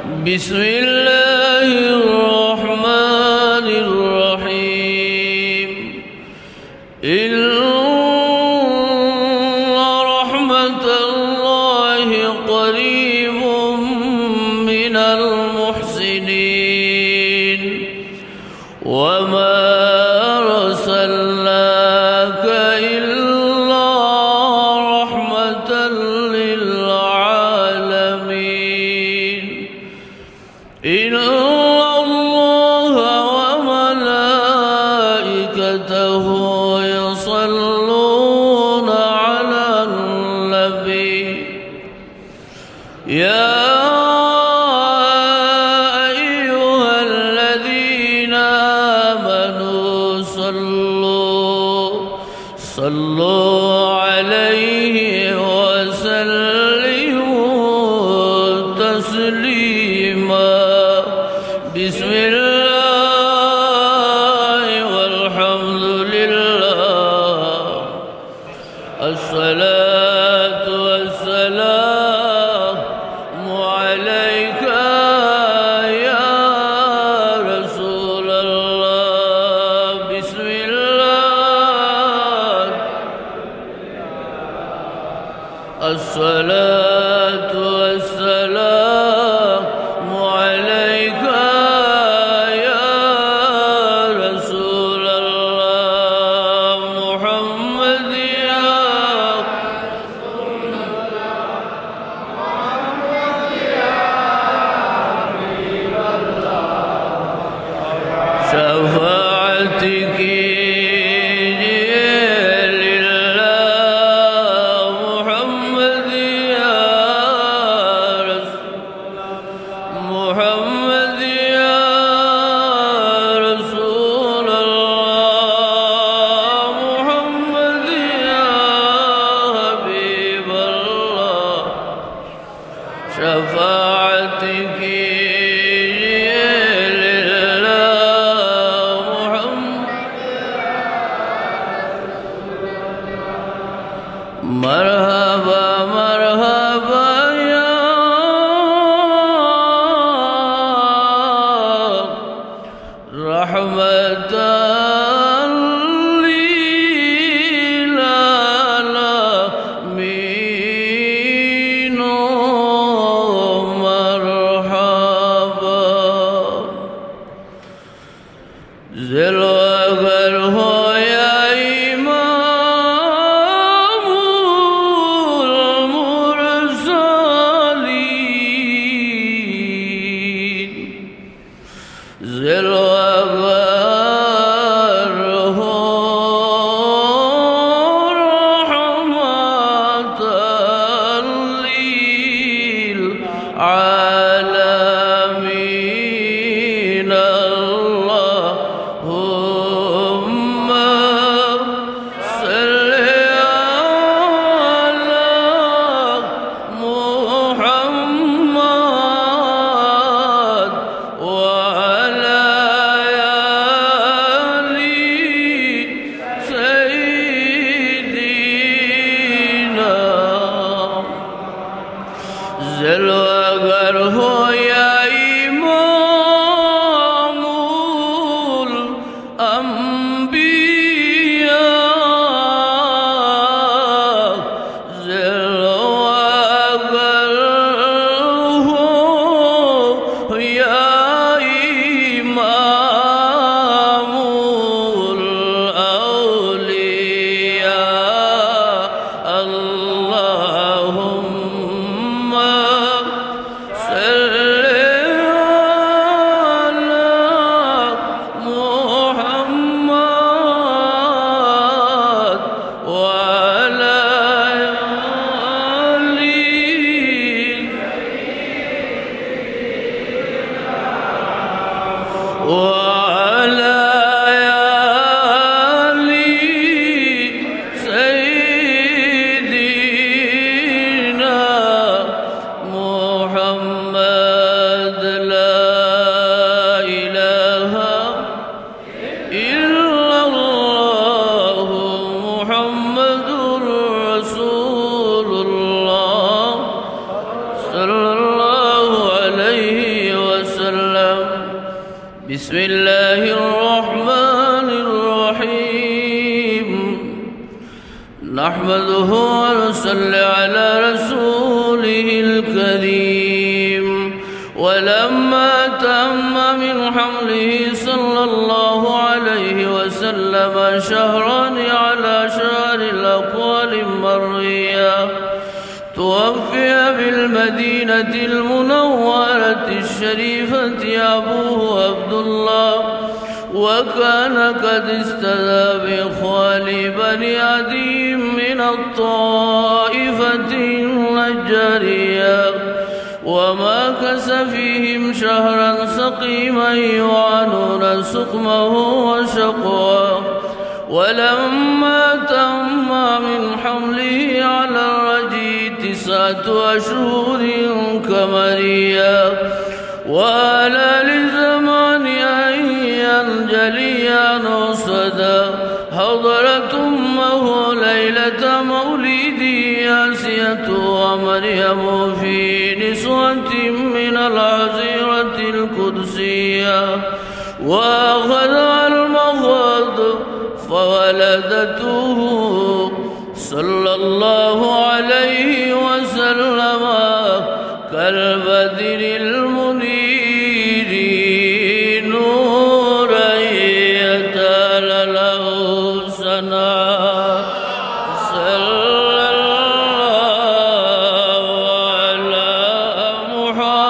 بسم الله الرحمن الرحيم. إن رحمة الله قريب من المحسنين وما أرسلناك إلا رحمة للعالمين. إن الله وملائكته يصلون على النبي يا أيها الذين آمنوا صلوا عليه وسلموا تسليما. بسم الله والحمد لله الصلاة والسلام عليك يا رسول الله. بسم الله الصلاة والسلام عليك يا رسول الله. محمد يا شفاعتك محمد يا رسول الله. محمد يا حبيب الله. شفاعتك لله. محمد مرحبا مرحبا يا رحمة للعالمين. مرحبا ذي الوقر هو يا إمام المرسلين. ذي الوقر هو رحمة للعالمين. اللهم صل على محمد وعلى آل سيدنا. ذي الوقر هو يا إمام الأنبياء. ذي الوقر هو يا إمام الأولياء. اللهم صل على محمد وعلى آل وعلى آل سيدنا محمد. لا إله إلا الله محمد رسول الله صلى الله عليه بسم الله الرحمن الرحيم نحمده ونصلي على رسوله الكريم ولما تم من حمله صلى الله عليه وسلم شهران على شهر الأقوال المروية توفي بالمدينة المنورة الشريفة أبوه عبد الله وكان قد استدى بإخوان بني عدي من الطائفة النجارية ومكث فيهم شهرا سقيما يعانون سقمه وشقواه ولما تم من حمله على الرجي 9 أشهر قمرية وآل لزمان أن ينجلي نصدا حضرت أمه ليلة مولدي آسية ومريم في نسوة من العزيرة القدسية وأخذها المخاض فولدته صلى الله عليه وسلم كالبدر المنير نورا يتالى له سنا صلى الله على محمد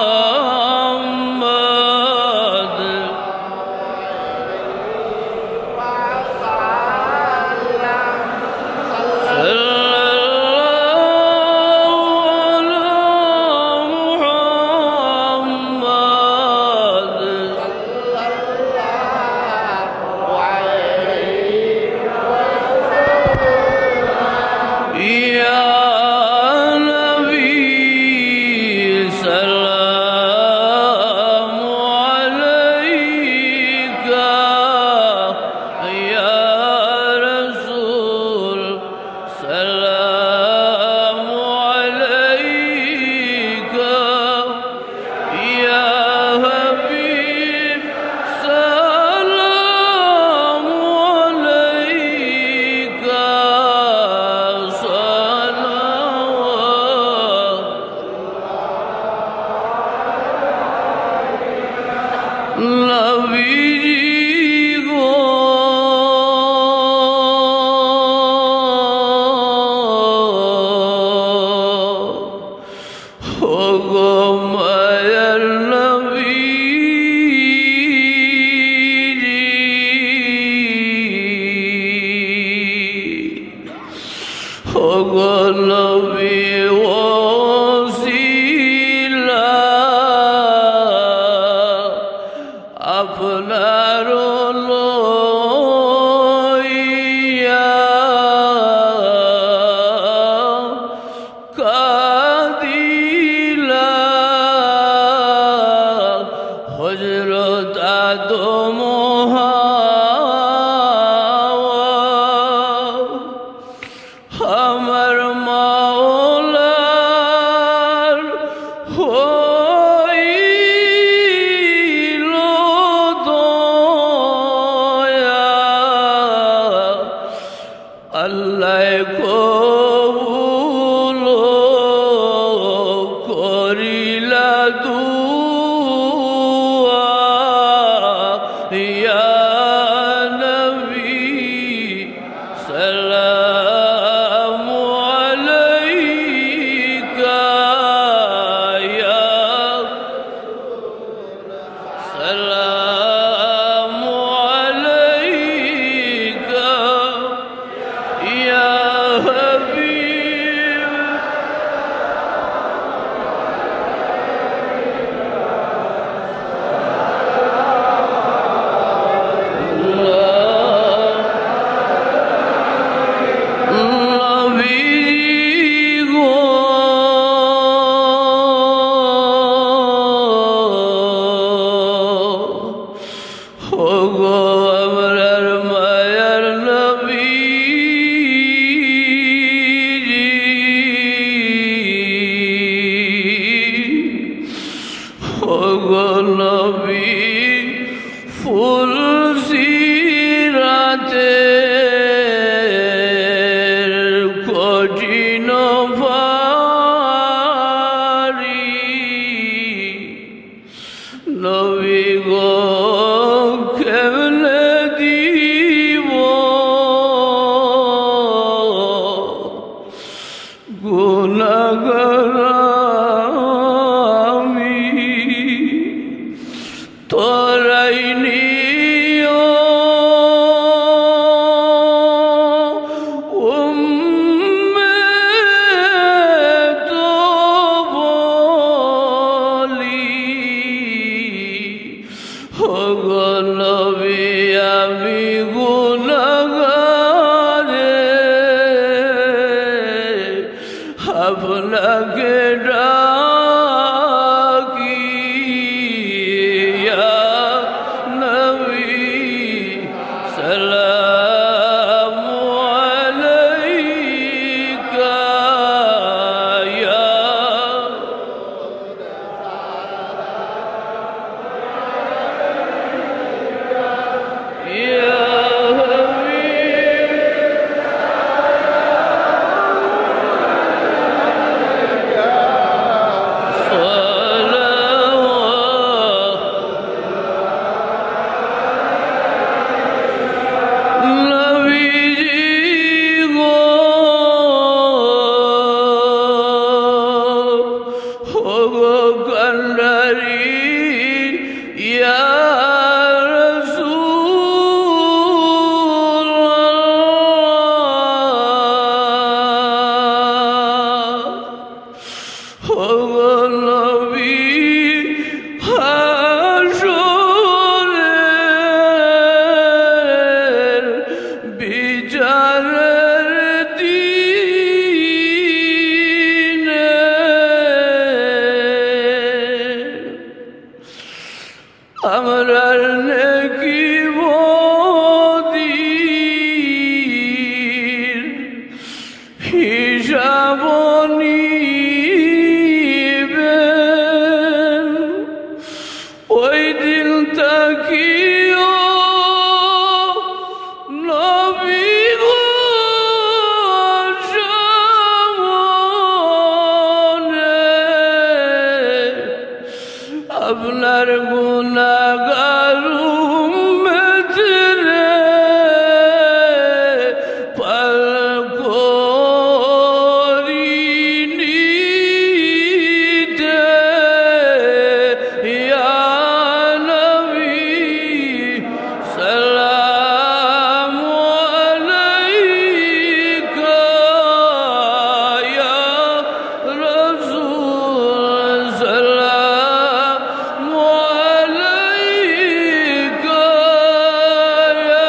ফুল সিরাতের কঠিন ভারী নবী গো কেমনে দিব গুনাহগার আমি তোরাই নিও উম্মত বলি ও গো নবী আমি গুনাহগারে আপনাকে ডাকি ইয়া নবী সালামু আলাইকা ইয়া ইয়া আমরার নেকি বদির হিসাব নিবেন ওই দিন তাকিও নবী গো সামনে আপনার গুনাহগার উম্মত রে পার করি নিতে ইয়া নবী সালামু আলাইকা ইয়া রাসূল সালামু আলাইকা ইয়া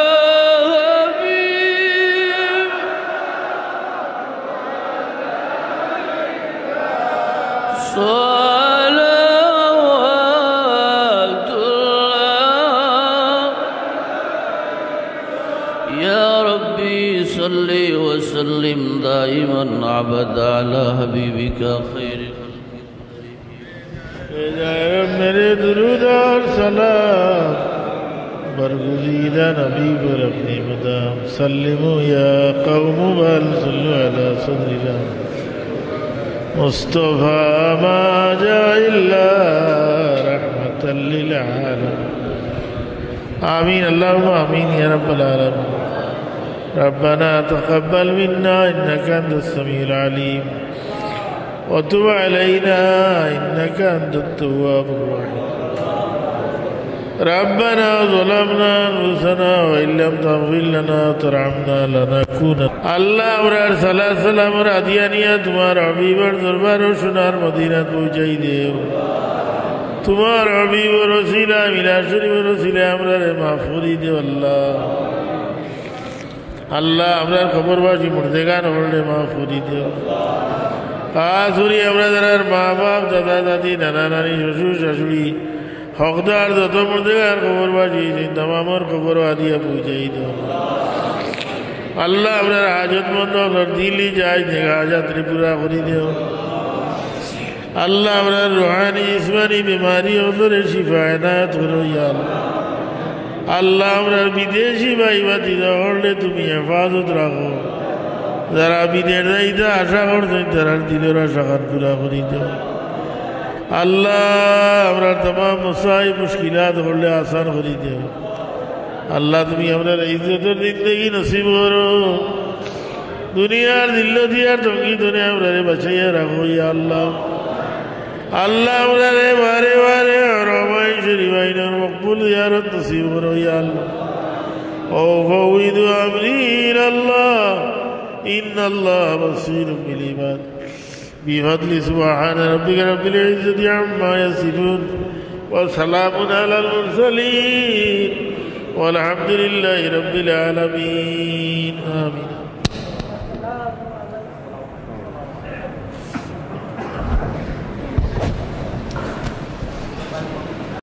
হাবিব সালাওয়াতুল্লাহ يا ربي صل وسلم دائما أبدا على حبيبك خير मेरे दुरूद और सलाम बरगुज़ीदा नबी पर अपनी मदाम सल्लिमु या कौम बल सल्लु अला सदरिला मुस्तफ़ा मा जाइल्ला रहमतल लिल आलमीन आमीन अल्लाहुम्मा आमीन या रब्बल आलमीन रब्बना तक़ब्बल मिन्ना इन्नका अंतस समीउल अलीम वतुब अलैना इन्नका अंतत तव्वाबुर रहीम रब्बना ज़लमना अनफुसना व इल्लम तग़फिर लना वतरहमना लनकुनन अल्लाह अमरार सलात सलाम और आदियानिया तुम्हार हबीबर दरबार और सुनार मदीना पहुँचाई देव तुम्हार हबीब और वसीला मिला शरीफ और वसीला अमरार महफूरी देव अल्लाह अल्लाह अमरार खबरबाजी मुर्देगान होल्डे महफूरी देव आसुरी अमरादार माँ बाप दादा दादी नाना नानी शशुर शाशुड़ी हकदार दत्त मुर्देगान खबरबाजी तमाम और खबर आदिया पूछाई दो अल्लाह अमरार हाजतमंद और दिली जाए देगा हाजत त्रिपुरा करी दो अल्लाह अमरार रूहानी जिस्मानी बीमारी और शिफा इनायत करो या আল্লাহ আমরা বিদেশি ভাই ভাতিজা হলে তুমি হেফাজত রাখো, যারা বিদেশ যাইতে আশা করছেন তারা দিলের আশা খান পুরা করি দাও। আল্লাহ আমরা तमाम মুসাইব মুশকিলাত হলে আসান করি দাও। আল্লাহ তুমি আমরা ইজ্জতের জিন্দেগি নসিব করো, দুনিয়ার দিল্ল দিয়ার টঙ্গি ধরে আমরা বাঁচাইয়া রাখো ইয়া আল্লাহ। আল্লাহ আমরা বারে বারে রমাই শরীফাইনের মকবুল জিয়ারত নসিব করো ইয়া আল্লাহ। ও ফাউইদু আমরি ইলাল্লাহ ইন্নাল্লাহ বাসীরুম বিল ইবাদ। বিফadli সুবহান রাব্বিকা রাব্বিল ইজ্জাতি আম্মা ইয়াসিফুন ওয়া সালামুন আলাল মুরসালিন ওয়ালহামদুলিল্লাহি রাব্বিল আলামিন। আমিন।